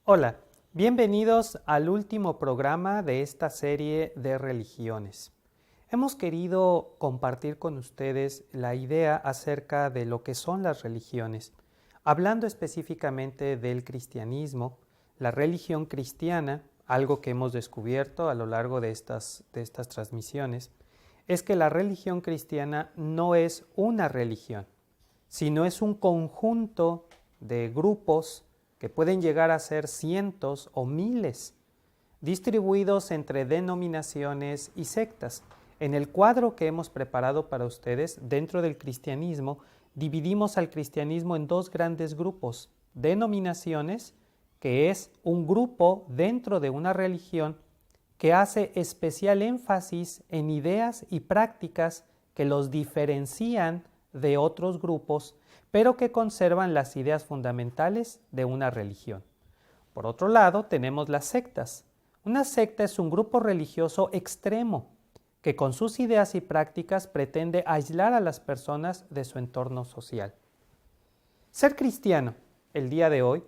Hola, bienvenidos al último programa de esta serie de religiones. Hemos querido compartir con ustedes la idea acerca de lo que son las religiones, hablando específicamente del cristianismo, la religión cristiana, algo que hemos descubierto a lo largo de estas transmisiones, es que la religión cristiana no es una religión, sino es un conjunto de grupos que pueden llegar a ser cientos o miles, distribuidos entre denominaciones y sectas. En el cuadro que hemos preparado para ustedes, dentro del cristianismo, dividimos al cristianismo en dos grandes grupos: denominaciones, que es un grupo dentro de una religión que hace especial énfasis en ideas y prácticas que los diferencian de otros grupos, pero que conservan las ideas fundamentales de una religión. Por otro lado, tenemos las sectas. Una secta es un grupo religioso extremo que con sus ideas y prácticas pretende aislar a las personas de su entorno social. Ser cristiano el día de hoy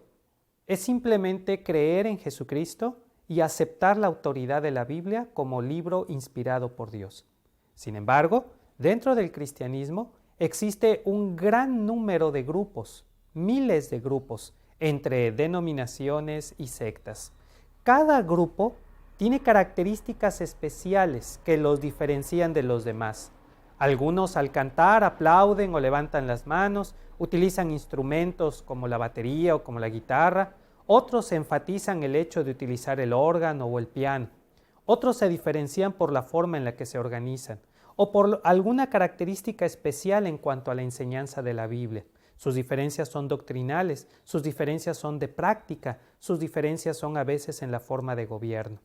es simplemente creer en Jesucristo y aceptar la autoridad de la Biblia como libro inspirado por Dios. Sin embargo, dentro del cristianismo existe un gran número de grupos, miles de grupos, entre denominaciones y sectas. Cada grupo tiene características especiales que los diferencian de los demás. Algunos al cantar aplauden o levantan las manos, utilizan instrumentos como la batería o como la guitarra. Otros enfatizan el hecho de utilizar el órgano o el piano. Otros se diferencian por la forma en la que se organizan o por alguna característica especial en cuanto a la enseñanza de la Biblia. Sus diferencias son doctrinales, sus diferencias son de práctica, sus diferencias son a veces en la forma de gobierno.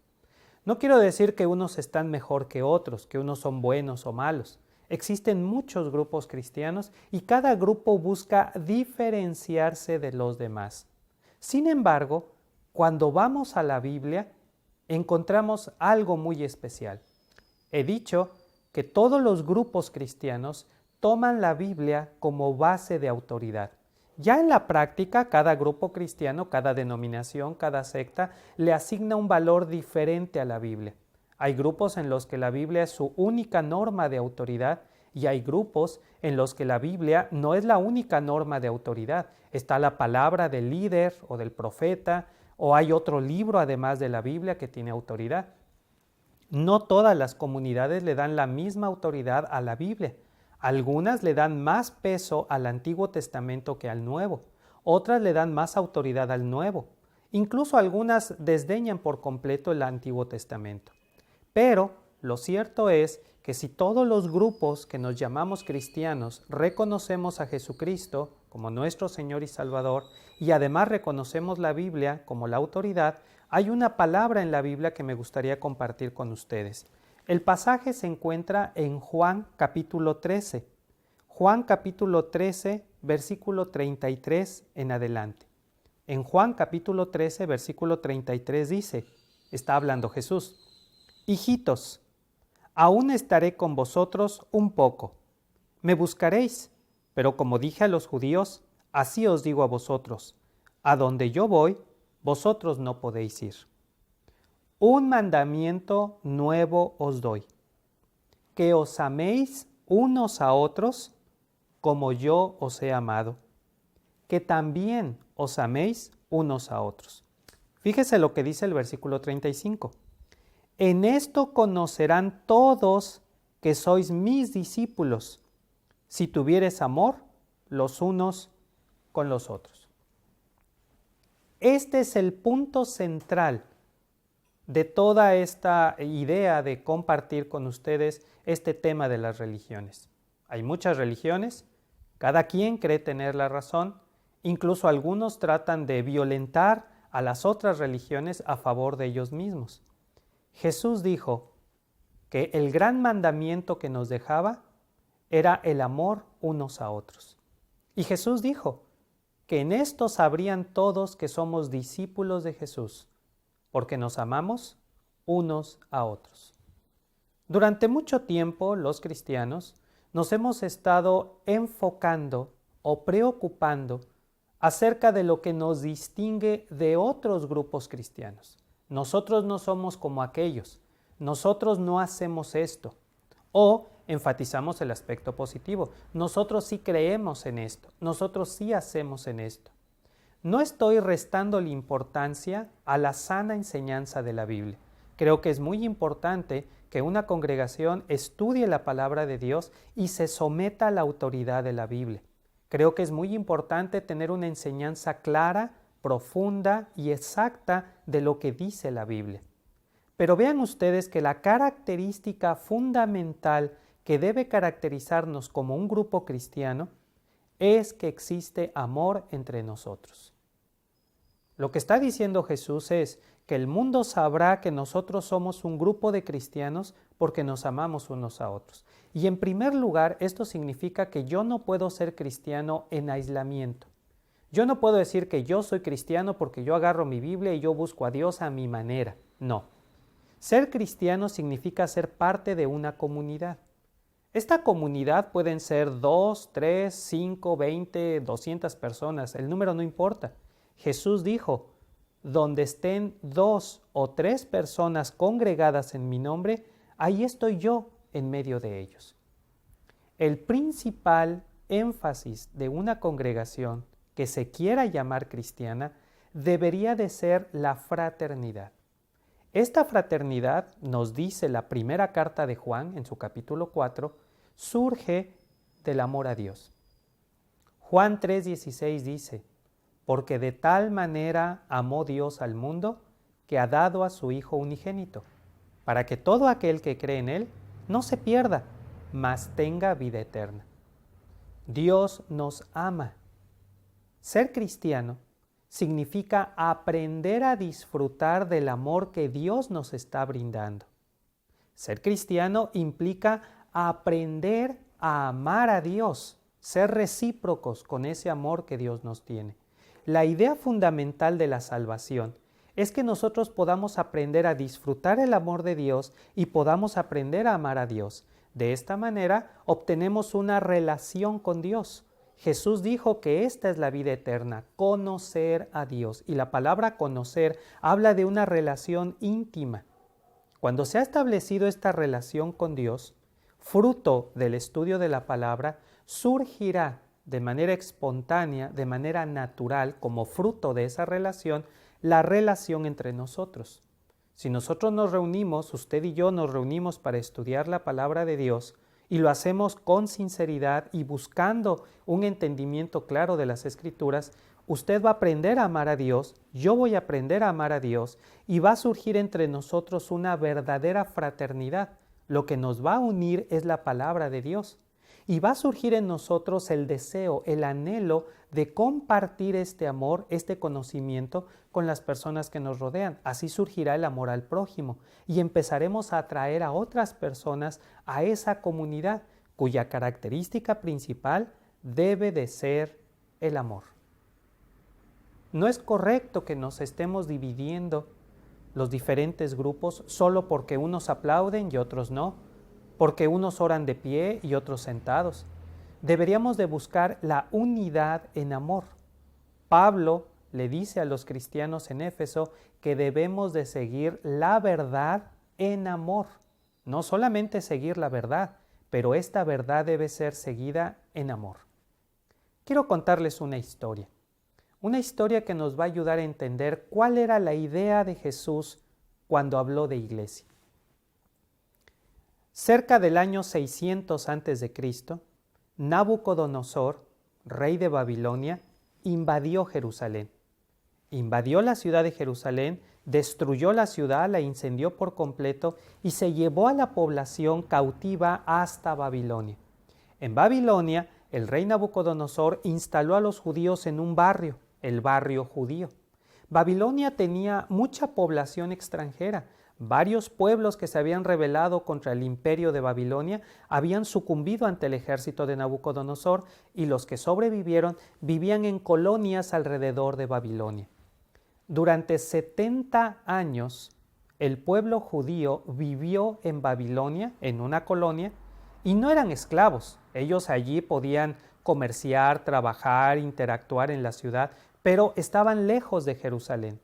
No quiero decir que unos están mejor que otros, que unos son buenos o malos. Existen muchos grupos cristianos y cada grupo busca diferenciarse de los demás. Sin embargo, cuando vamos a la Biblia, encontramos algo muy especial. He dicho que todos los grupos cristianos toman la Biblia como base de autoridad. Ya en la práctica, cada grupo cristiano, cada denominación, cada secta, le asigna un valor diferente a la Biblia. Hay grupos en los que la Biblia es su única norma de autoridad y hay grupos en los que la Biblia no es la única norma de autoridad. Está la palabra del líder o del profeta, o hay otro libro además de la Biblia que tiene autoridad. No todas las comunidades le dan la misma autoridad a la Biblia. Algunas le dan más peso al Antiguo Testamento que al Nuevo. Otras le dan más autoridad al Nuevo. Incluso algunas desdeñan por completo el Antiguo Testamento. Pero lo cierto es que si todos los grupos que nos llamamos cristianos reconocemos a Jesucristo como nuestro Señor y Salvador y además reconocemos la Biblia como la autoridad, hay una palabra en la Biblia que me gustaría compartir con ustedes. El pasaje se encuentra en Juan capítulo 13. Juan capítulo 13, versículo 33 en adelante. En Juan capítulo 13, versículo 33 dice, está hablando Jesús: Hijitos, aún estaré con vosotros un poco. Me buscaréis, pero como dije a los judíos, así os digo a vosotros: a donde yo voy, vosotros no podéis ir. Un mandamiento nuevo os doy, que os améis unos a otros como yo os he amado, que también os améis unos a otros. Fíjese lo que dice el versículo 35. En esto conocerán todos que sois mis discípulos, si tuviereis amor los unos con los otros. Este es el punto central de toda esta idea de compartir con ustedes este tema de las religiones. Hay muchas religiones, cada quien cree tener la razón, incluso algunos tratan de violentar a las otras religiones a favor de ellos mismos. Jesús dijo que el gran mandamiento que nos dejaba era el amor unos a otros. Y Jesús dijo que en esto sabrían todos que somos discípulos de Jesús, porque nos amamos unos a otros. Durante mucho tiempo, los cristianos nos hemos estado enfocando o preocupando acerca de lo que nos distingue de otros grupos cristianos. Nosotros no somos como aquellos, nosotros no hacemos esto. O enfatizamos el aspecto positivo, nosotros sí creemos en esto, nosotros sí hacemos en esto. No estoy restándole importancia a la sana enseñanza de la Biblia. Creo que es muy importante que una congregación estudie la palabra de Dios y se someta a la autoridad de la Biblia. Creo que es muy importante tener una enseñanza clara, profunda y exacta de lo que dice la Biblia. Pero vean ustedes que la característica fundamental que debe caracterizarnos como un grupo cristiano es que existe amor entre nosotros. Lo que está diciendo Jesús es que el mundo sabrá que nosotros somos un grupo de cristianos porque nos amamos unos a otros. Y en primer lugar, esto significa que yo no puedo ser cristiano en aislamiento. Yo no puedo decir que yo soy cristiano porque yo agarro mi Biblia y yo busco a Dios a mi manera. No. Ser cristiano significa ser parte de una comunidad. Esta comunidad pueden ser 2, 3, 5, 20, 200 personas, el número no importa. Jesús dijo, donde estén 2 o 3 personas congregadas en mi nombre, ahí estoy yo en medio de ellos. El principal énfasis de una congregación que se quiera llamar cristiana debería de ser la fraternidad. Esta fraternidad, nos dice la primera carta de Juan en su capítulo 4, surge del amor a Dios. Juan 3:16 dice, porque de tal manera amó Dios al mundo que ha dado a su Hijo unigénito, para que todo aquel que cree en Él no se pierda, mas tenga vida eterna. Dios nos ama. Ser cristiano significa aprender a disfrutar del amor que Dios nos está brindando. Ser cristiano implica aprender a amar a Dios, ser recíprocos con ese amor que Dios nos tiene. La idea fundamental de la salvación es que nosotros podamos aprender a disfrutar el amor de Dios y podamos aprender a amar a Dios. De esta manera obtenemos una relación con Dios. Jesús dijo que esta es la vida eterna, conocer a Dios. Y la palabra conocer habla de una relación íntima. Cuando se ha establecido esta relación con Dios, fruto del estudio de la palabra, surgirá de manera espontánea, de manera natural, como fruto de esa relación, la relación entre nosotros. Si nosotros nos reunimos, usted y yo nos reunimos para estudiar la palabra de Dios, y lo hacemos con sinceridad y buscando un entendimiento claro de las Escrituras, usted va a aprender a amar a Dios, yo voy a aprender a amar a Dios y va a surgir entre nosotros una verdadera fraternidad. Lo que nos va a unir es la palabra de Dios y va a surgir en nosotros el deseo, el anhelo de compartir este amor, este conocimiento con las personas que nos rodean. Así surgirá el amor al prójimo y empezaremos a atraer a otras personas a esa comunidad cuya característica principal debe de ser el amor. No es correcto que nos estemos dividiendo los diferentes grupos solo porque unos aplauden y otros no, porque unos oran de pie y otros sentados. Deberíamos de buscar la unidad en amor. Pablo le dice a los cristianos en Éfeso que debemos de seguir la verdad en amor. No solamente seguir la verdad, pero esta verdad debe ser seguida en amor. Quiero contarles una historia que nos va a ayudar a entender cuál era la idea de Jesús cuando habló de iglesia. Cerca del año 600 a.C., Nabucodonosor, rey de Babilonia, invadió Jerusalén. Invadió la ciudad de Jerusalén, destruyó la ciudad, la incendió por completo y se llevó a la población cautiva hasta Babilonia. En Babilonia, el rey Nabucodonosor instaló a los judíos en un barrio, el barrio judío. Babilonia tenía mucha población extranjera. Varios pueblos que se habían rebelado contra el imperio de Babilonia habían sucumbido ante el ejército de Nabucodonosor y los que sobrevivieron vivían en colonias alrededor de Babilonia. Durante 70 años, el pueblo judío vivió en Babilonia, en una colonia, y no eran esclavos. Ellos allí podían comerciar, trabajar, interactuar en la ciudad, pero estaban lejos de Jerusalén.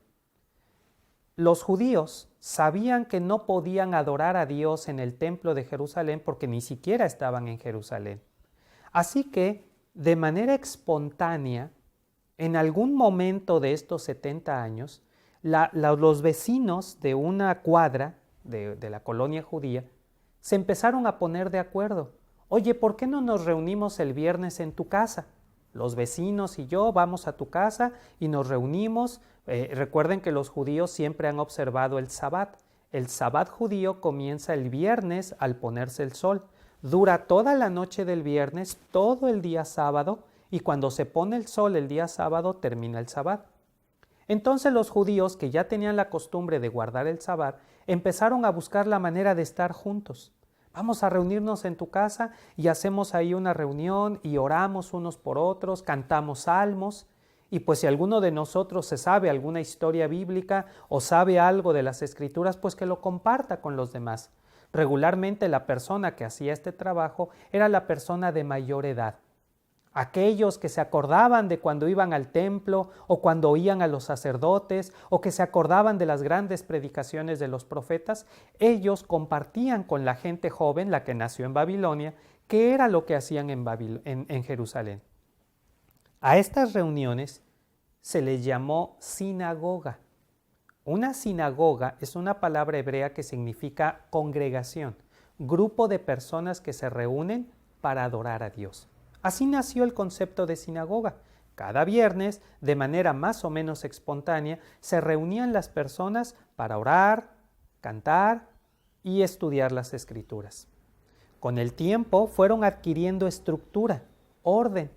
Los judíos sabían que no podían adorar a Dios en el templo de Jerusalén porque ni siquiera estaban en Jerusalén. Así que, de manera espontánea, en algún momento de estos 70 años, los vecinos de una cuadra de la colonia judía se empezaron a poner de acuerdo. Oye, ¿por qué no nos reunimos el viernes en tu casa? Los vecinos y yo vamos a tu casa y nos reunimos. Recuerden que los judíos siempre han observado el Sabbat. El Sabbat judío comienza el viernes al ponerse el sol. Dura toda la noche del viernes, todo el día sábado, y cuando se pone el sol el día sábado termina el Sabbat. Entonces los judíos, que ya tenían la costumbre de guardar el Sabbat, empezaron a buscar la manera de estar juntos. Vamos a reunirnos en tu casa y hacemos ahí una reunión y oramos unos por otros, cantamos salmos. Y pues si alguno de nosotros se sabe alguna historia bíblica o sabe algo de las Escrituras, pues que lo comparta con los demás. Regularmente la persona que hacía este trabajo era la persona de mayor edad. Aquellos que se acordaban de cuando iban al templo o cuando oían a los sacerdotes o que se acordaban de las grandes predicaciones de los profetas, ellos compartían con la gente joven, la que nació en Babilonia, qué era lo que hacían en Jerusalén. A estas reuniones se les llamó sinagoga. Una sinagoga es una palabra hebrea que significa congregación, grupo de personas que se reúnen para adorar a Dios. Así nació el concepto de sinagoga. Cada viernes, de manera más o menos espontánea, se reunían las personas para orar, cantar y estudiar las Escrituras. Con el tiempo fueron adquiriendo estructura, orden,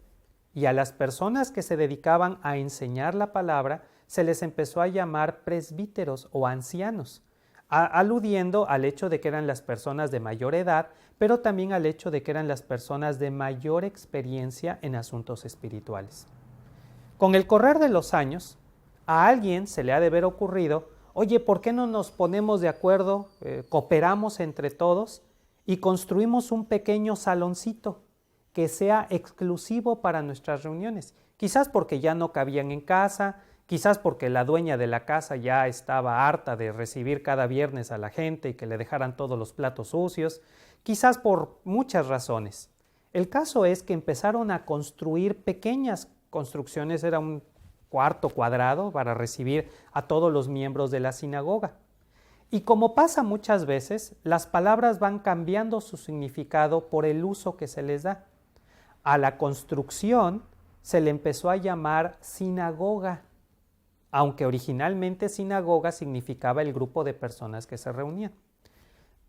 y a las personas que se dedicaban a enseñar la palabra se les empezó a llamar presbíteros o ancianos, aludiendo al hecho de que eran las personas de mayor edad, pero también al hecho de que eran las personas de mayor experiencia en asuntos espirituales. Con el correr de los años, a alguien se le ha de haber ocurrido, oye, ¿por qué no nos ponemos de acuerdo, cooperamos entre todos y construimos un pequeño saloncito que sea exclusivo para nuestras reuniones? Quizás porque ya no cabían en casa, quizás porque la dueña de la casa ya estaba harta de recibir cada viernes a la gente y que le dejaran todos los platos sucios, quizás por muchas razones. El caso es que empezaron a construir pequeñas construcciones, era un cuarto cuadrado para recibir a todos los miembros de la sinagoga. Y como pasa muchas veces, las palabras van cambiando su significado por el uso que se les da. A la construcción se le empezó a llamar sinagoga, aunque originalmente sinagoga significaba el grupo de personas que se reunían.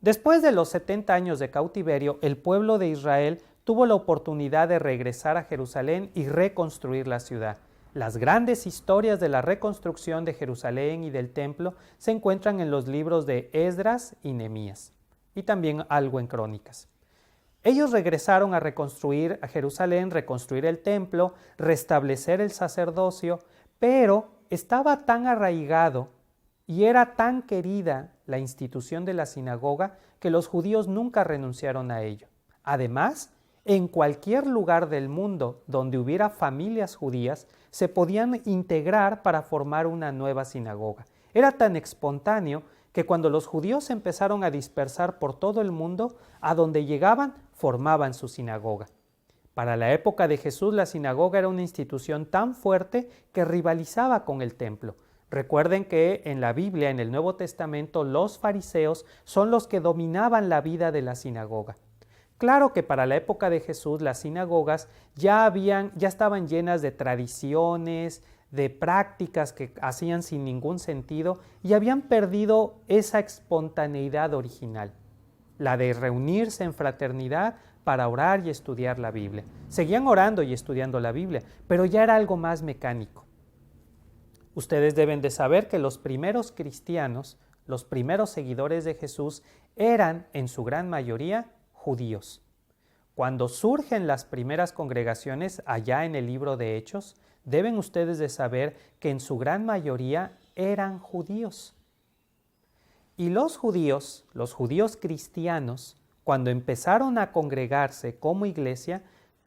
Después de los 70 años de cautiverio, el pueblo de Israel tuvo la oportunidad de regresar a Jerusalén y reconstruir la ciudad. Las grandes historias de la reconstrucción de Jerusalén y del templo se encuentran en los libros de Esdras y Nehemías, y también algo en Crónicas. Ellos regresaron a reconstruir a Jerusalén, reconstruir el templo, restablecer el sacerdocio, pero estaba tan arraigado y era tan querida la institución de la sinagoga que los judíos nunca renunciaron a ello. Además, en cualquier lugar del mundo donde hubiera familias judías, se podían integrar para formar una nueva sinagoga. Era tan espontáneo que cuando los judíos se empezaron a dispersar por todo el mundo, a donde llegaban, formaban su sinagoga. Para la época de Jesús, la sinagoga era una institución tan fuerte que rivalizaba con el templo. Recuerden que en la Biblia, en el Nuevo Testamento, los fariseos son los que dominaban la vida de la sinagoga. Claro que para la época de Jesús las sinagogas ya estaban llenas de tradiciones, de prácticas que hacían sin ningún sentido y habían perdido esa espontaneidad original, la de reunirse en fraternidad para orar y estudiar la Biblia. Seguían orando y estudiando la Biblia, pero ya era algo más mecánico. Ustedes deben de saber que los primeros cristianos, los primeros seguidores de Jesús, eran en su gran mayoría judíos. Cuando surgen las primeras congregaciones allá en el libro de Hechos, deben ustedes de saber que en su gran mayoría eran judíos. Y los judíos cristianos, cuando empezaron a congregarse como iglesia,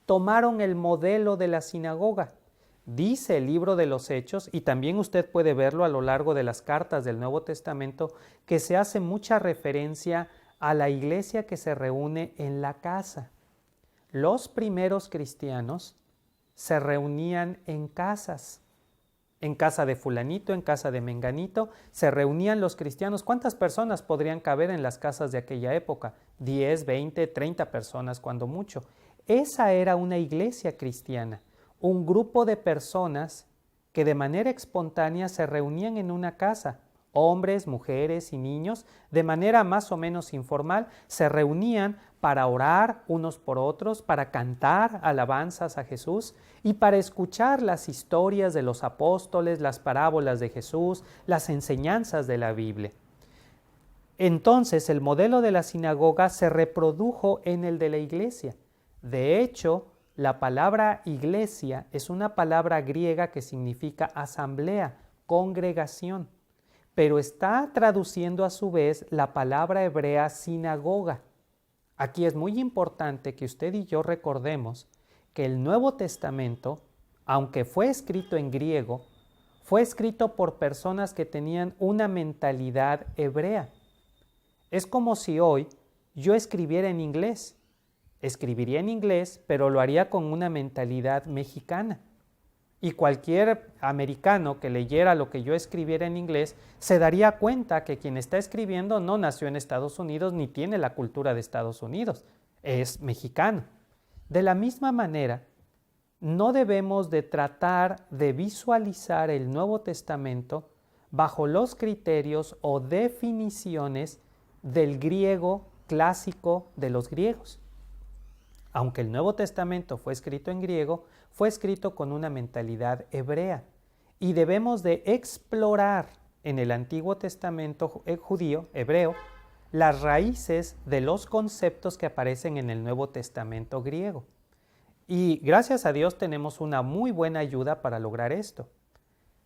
tomaron el modelo de la sinagoga. Dice el libro de los Hechos, y también usted puede verlo a lo largo de las cartas del Nuevo Testamento, que se hace mucha referencia a la iglesia que se reúne en la casa. Los primeros cristianos se reunían en casas. En casa de fulanito, en casa de menganito, se reunían los cristianos. ¿Cuántas personas podrían caber en las casas de aquella época? 10, 20, 30 personas cuando mucho. Esa era una iglesia cristiana, un grupo de personas que de manera espontánea se reunían en una casa. Hombres, mujeres y niños, de manera más o menos informal, se reunían para orar unos por otros, para cantar alabanzas a Jesús y para escuchar las historias de los apóstoles, las parábolas de Jesús, las enseñanzas de la Biblia. Entonces, el modelo de la sinagoga se reprodujo en el de la iglesia. De hecho, la palabra iglesia es una palabra griega que significa asamblea, congregación, pero está traduciendo a su vez la palabra hebrea sinagoga. Aquí es muy importante que usted y yo recordemos que el Nuevo Testamento, aunque fue escrito en griego, fue escrito por personas que tenían una mentalidad hebrea. Es como si hoy yo escribiera en inglés. Escribiría en inglés, pero lo haría con una mentalidad mexicana. Y cualquier americano que leyera lo que yo escribiera en inglés se daría cuenta que quien está escribiendo no nació en Estados Unidos ni tiene la cultura de Estados Unidos, es mexicano. De la misma manera, no debemos de tratar de visualizar el Nuevo Testamento bajo los criterios o definiciones del griego clásico de los griegos. Aunque el Nuevo Testamento fue escrito en griego, fue escrito con una mentalidad hebrea y debemos de explorar en el Antiguo Testamento judío, hebreo, las raíces de los conceptos que aparecen en el Nuevo Testamento griego. Y gracias a Dios tenemos una muy buena ayuda para lograr esto.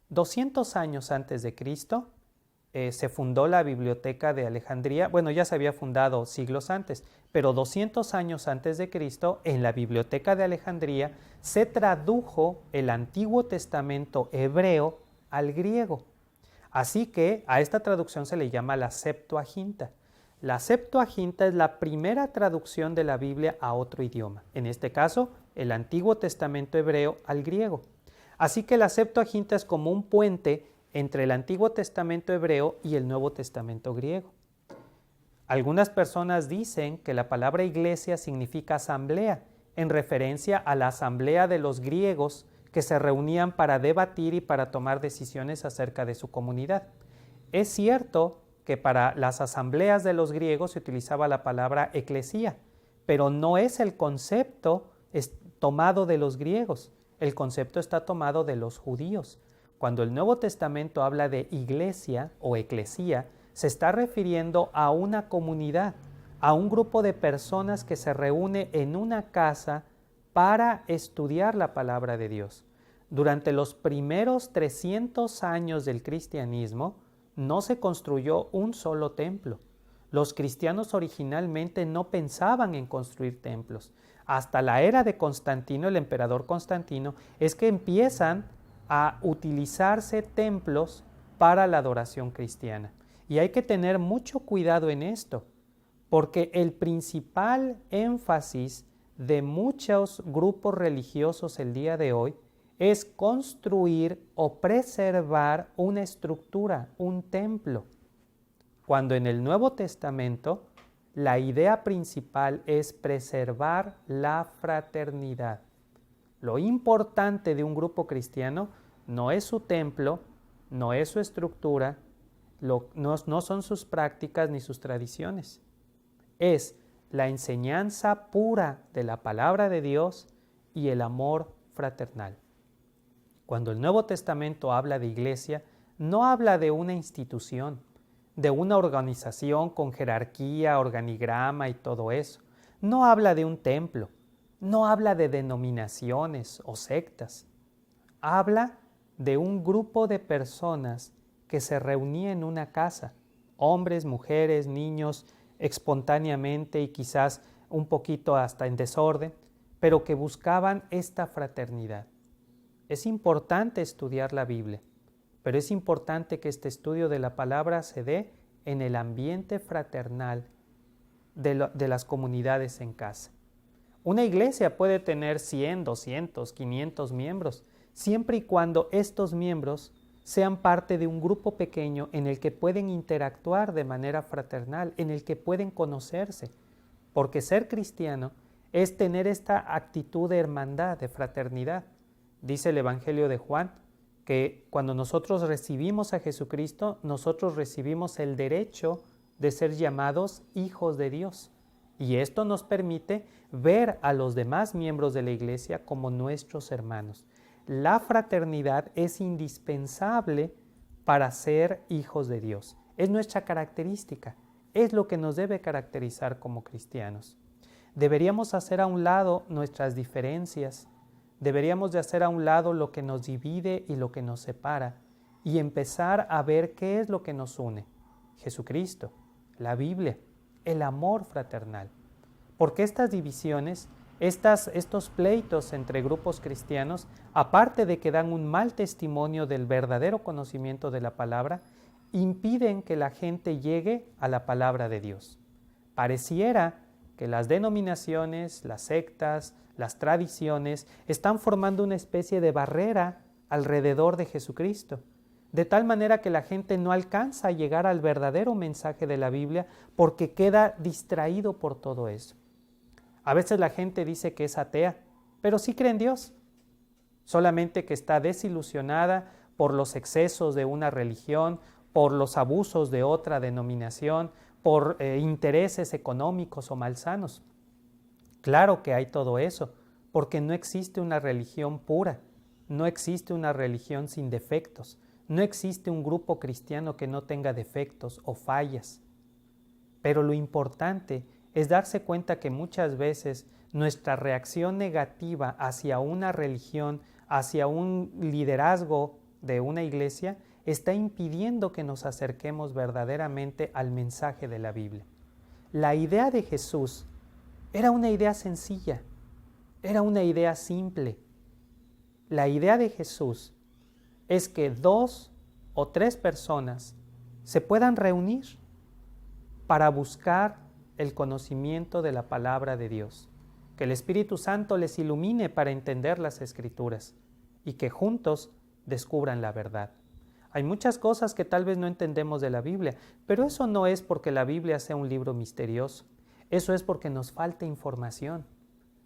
200 años antes de Cristo, se fundó la Biblioteca de Alejandría. Bueno, ya se había fundado siglos antes, pero 200 años antes de Cristo, en la Biblioteca de Alejandría, se tradujo el Antiguo Testamento hebreo al griego. Así que a esta traducción se le llama la Septuaginta. La Septuaginta es la primera traducción de la Biblia a otro idioma, en este caso, el Antiguo Testamento hebreo al griego. Así que la Septuaginta es como un puente entre el Antiguo Testamento hebreo y el Nuevo Testamento griego. Algunas personas dicen que la palabra iglesia significa asamblea, en referencia a la asamblea de los griegos que se reunían para debatir y para tomar decisiones acerca de su comunidad. Es cierto que para las asambleas de los griegos se utilizaba la palabra eclesía, pero no es el concepto tomado de los griegos, el concepto está tomado de los judíos. Cuando el Nuevo Testamento habla de iglesia o eclesía, se está refiriendo a una comunidad, a un grupo de personas que se reúne en una casa para estudiar la palabra de Dios. Durante los primeros 300 años del cristianismo, no se construyó un solo templo. Los cristianos originalmente no pensaban en construir templos. Hasta la era de Constantino, el emperador Constantino, es que empiezan a utilizarse templos para la adoración cristiana. Y hay que tener mucho cuidado en esto, porque el principal énfasis de muchos grupos religiosos el día de hoy es construir o preservar una estructura, un templo, cuando en el Nuevo Testamento la idea principal es preservar la fraternidad. Lo importante de un grupo cristiano no es su templo, no es su estructura, no son sus prácticas ni sus tradiciones. Es la enseñanza pura de la palabra de Dios y el amor fraternal. Cuando el Nuevo Testamento habla de iglesia, no habla de una institución, de una organización con jerarquía, organigrama y todo eso. No habla de un templo. No habla de denominaciones o sectas. Habla de un grupo de personas que se reunía en una casa, hombres, mujeres, niños, espontáneamente y quizás un poquito hasta en desorden, pero que buscaban esta fraternidad. Es importante estudiar la Biblia, pero es importante que este estudio de la palabra se dé en el ambiente fraternal de las comunidades en casa. Una iglesia puede tener 100, 200, 500 miembros, siempre y cuando estos miembros sean parte de un grupo pequeño en el que pueden interactuar de manera fraternal, en el que pueden conocerse, porque ser cristiano es tener esta actitud de hermandad, de fraternidad. Dice el Evangelio de Juan que cuando nosotros recibimos a Jesucristo, nosotros recibimos el derecho de ser llamados hijos de Dios. Y esto nos permite ver a los demás miembros de la iglesia como nuestros hermanos. La fraternidad es indispensable para ser hijos de Dios. Es nuestra característica, es lo que nos debe caracterizar como cristianos. Deberíamos hacer a un lado nuestras diferencias, deberíamos de hacer a un lado lo que nos divide y lo que nos separa y empezar a ver qué es lo que nos une. Jesucristo, la Biblia, el amor fraternal. Porque estas divisiones, estos pleitos entre grupos cristianos, aparte de que dan un mal testimonio del verdadero conocimiento de la palabra, impiden que la gente llegue a la palabra de Dios. Pareciera que las denominaciones, las sectas, las tradiciones están formando una especie de barrera alrededor de Jesucristo, de tal manera que la gente no alcanza a llegar al verdadero mensaje de la Biblia porque queda distraído por todo eso. A veces la gente dice que es atea, pero sí cree en Dios, solamente que está desilusionada por los excesos de una religión, por los abusos de otra denominación, por intereses económicos o malsanos. Claro que hay todo eso, porque no existe una religión pura, no existe una religión sin defectos, no existe un grupo cristiano que no tenga defectos o fallas. Pero lo importante es darse cuenta que muchas veces nuestra reacción negativa hacia una religión, hacia un liderazgo de una iglesia, está impidiendo que nos acerquemos verdaderamente al mensaje de la Biblia. La idea de Jesús era una idea sencilla, era una idea simple. La idea de Jesús es que 2 o 3 personas se puedan reunir para buscar el conocimiento de la palabra de Dios, que el Espíritu Santo les ilumine para entender las Escrituras y que juntos descubran la verdad. Hay muchas cosas que tal vez no entendemos de la Biblia, pero eso no es porque la Biblia sea un libro misterioso, eso es porque nos falta información.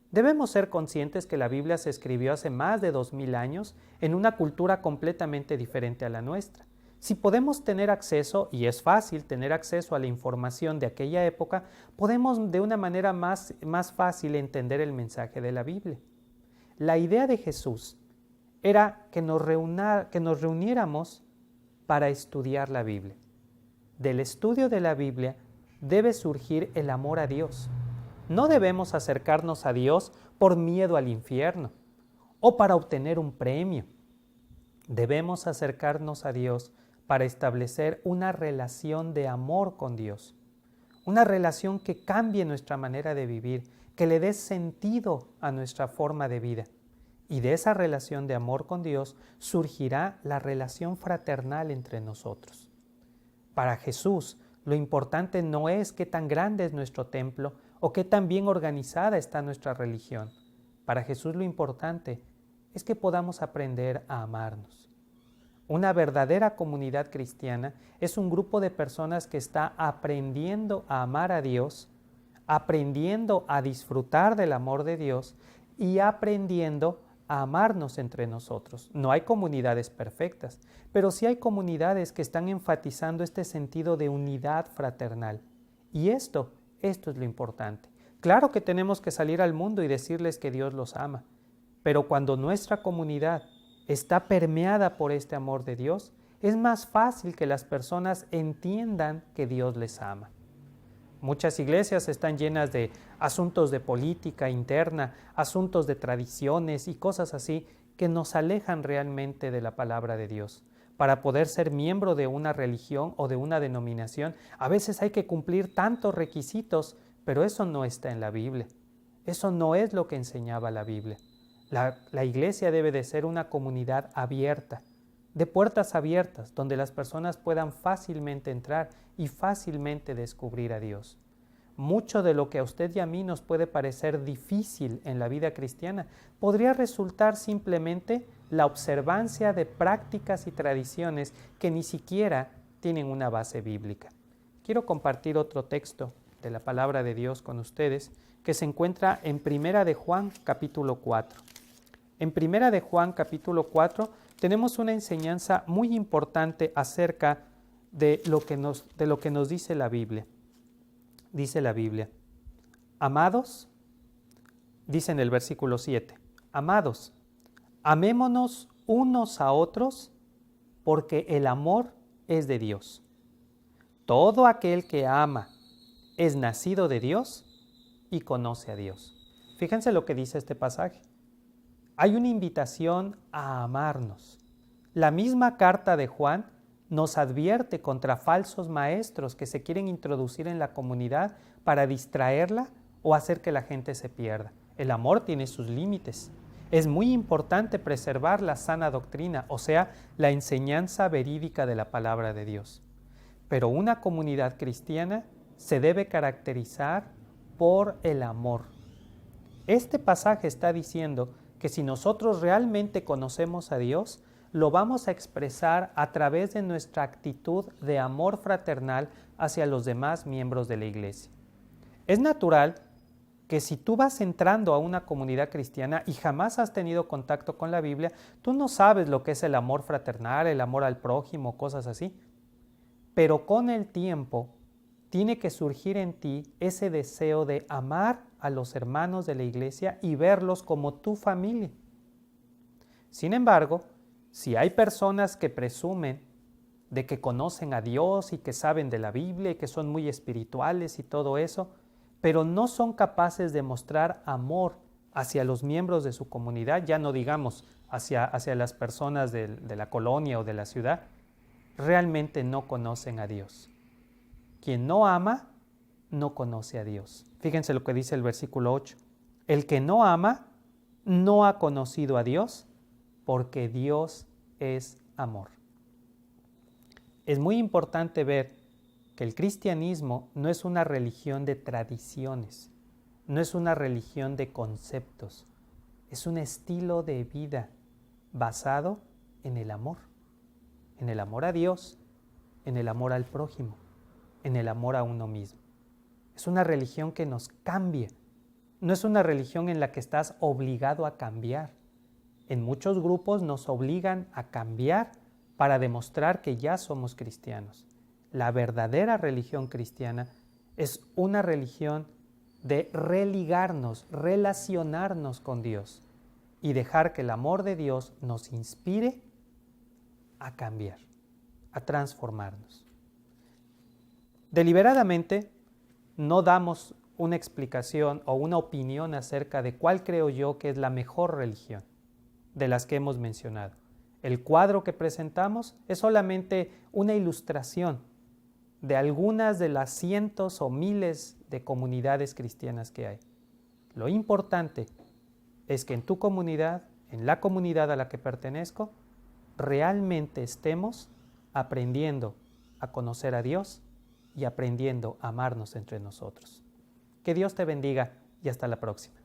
Debemos ser conscientes que la Biblia se escribió hace más de 2000 años en una cultura completamente diferente a la nuestra. Si podemos tener acceso, y es fácil tener acceso a la información de aquella época, podemos de una manera más fácil entender el mensaje de la Biblia. La idea de Jesús era que nos reuniéramos para estudiar la Biblia. Del estudio de la Biblia debe surgir el amor a Dios. No debemos acercarnos a Dios por miedo al infierno o para obtener un premio. Debemos acercarnos a Dios para establecer una relación de amor con Dios, una relación que cambie nuestra manera de vivir, que le dé sentido a nuestra forma de vida. Y de esa relación de amor con Dios surgirá la relación fraternal entre nosotros. Para Jesús, lo importante no es qué tan grande es nuestro templo o qué tan bien organizada está nuestra religión. Para Jesús lo importante es que podamos aprender a amarnos. Una verdadera comunidad cristiana es un grupo de personas que está aprendiendo a amar a Dios, aprendiendo a disfrutar del amor de Dios y aprendiendo a amarnos entre nosotros. No hay comunidades perfectas, pero sí hay comunidades que están enfatizando este sentido de unidad fraternal. Y esto es lo importante. Claro que tenemos que salir al mundo y decirles que Dios los ama, pero cuando nuestra comunidad está permeada por este amor de Dios, es más fácil que las personas entiendan que Dios les ama. Muchas iglesias están llenas de asuntos de política interna, asuntos de tradiciones y cosas así que nos alejan realmente de la palabra de Dios. Para poder ser miembro de una religión o de una denominación, a veces hay que cumplir tantos requisitos, pero eso no está en la Biblia. Eso no es lo que enseñaba la Biblia. La iglesia debe de ser una comunidad abierta, de puertas abiertas, donde las personas puedan fácilmente entrar y fácilmente descubrir a Dios. Mucho de lo que a usted y a mí nos puede parecer difícil en la vida cristiana podría resultar simplemente la observancia de prácticas y tradiciones que ni siquiera tienen una base bíblica. Quiero compartir otro texto de la palabra de Dios con ustedes que se encuentra en Primera de Juan capítulo 4. En Primera de Juan capítulo 4 tenemos una enseñanza muy importante acerca de lo que nos dice la Biblia. Dice la Biblia, amados, dice en el versículo 7, amados, amémonos unos a otros porque el amor es de Dios. Todo aquel que ama es nacido de Dios y conoce a Dios. Fíjense lo que dice este pasaje. Hay una invitación a amarnos. La misma carta de Juan nos advierte contra falsos maestros que se quieren introducir en la comunidad para distraerla o hacer que la gente se pierda. El amor tiene sus límites. Es muy importante preservar la sana doctrina, o sea, la enseñanza verídica de la palabra de Dios. Pero una comunidad cristiana se debe caracterizar por el amor. Este pasaje está diciendo que si nosotros realmente conocemos a Dios, lo vamos a expresar a través de nuestra actitud de amor fraternal hacia los demás miembros de la iglesia. Es natural que si tú vas entrando a una comunidad cristiana y jamás has tenido contacto con la Biblia, tú no sabes lo que es el amor fraternal, el amor al prójimo, cosas así. Pero con el tiempo tiene que surgir en ti ese deseo de amar a los hermanos de la iglesia y verlos como tu familia. Sin embargo, si hay personas que presumen de que conocen a Dios y que saben de la Biblia y que son muy espirituales y todo eso, pero no son capaces de mostrar amor hacia los miembros de su comunidad, ya no digamos hacia las personas de la colonia o de la ciudad, realmente no conocen a Dios. Quien no ama, no conoce a Dios. Fíjense lo que dice el versículo 8. El que no ama, no ha conocido a Dios, porque Dios es amor. Es muy importante ver que el cristianismo no es una religión de tradiciones, no es una religión de conceptos, es un estilo de vida basado en el amor a Dios, en el amor al prójimo, en el amor a uno mismo. Es una religión que nos cambia, no es una religión en la que estás obligado a cambiar. En muchos grupos nos obligan a cambiar para demostrar que ya somos cristianos. La verdadera religión cristiana es una religión de religarnos, relacionarnos con Dios y dejar que el amor de Dios nos inspire a cambiar, a transformarnos. Deliberadamente no damos una explicación o una opinión acerca de cuál creo yo que es la mejor religión de las que hemos mencionado. El cuadro que presentamos es solamente una ilustración de algunas de las cientos o miles de comunidades cristianas que hay. Lo importante es que en tu comunidad, en la comunidad a la que pertenezco, realmente estemos aprendiendo a conocer a Dios y aprendiendo a amarnos entre nosotros. Que Dios te bendiga y hasta la próxima.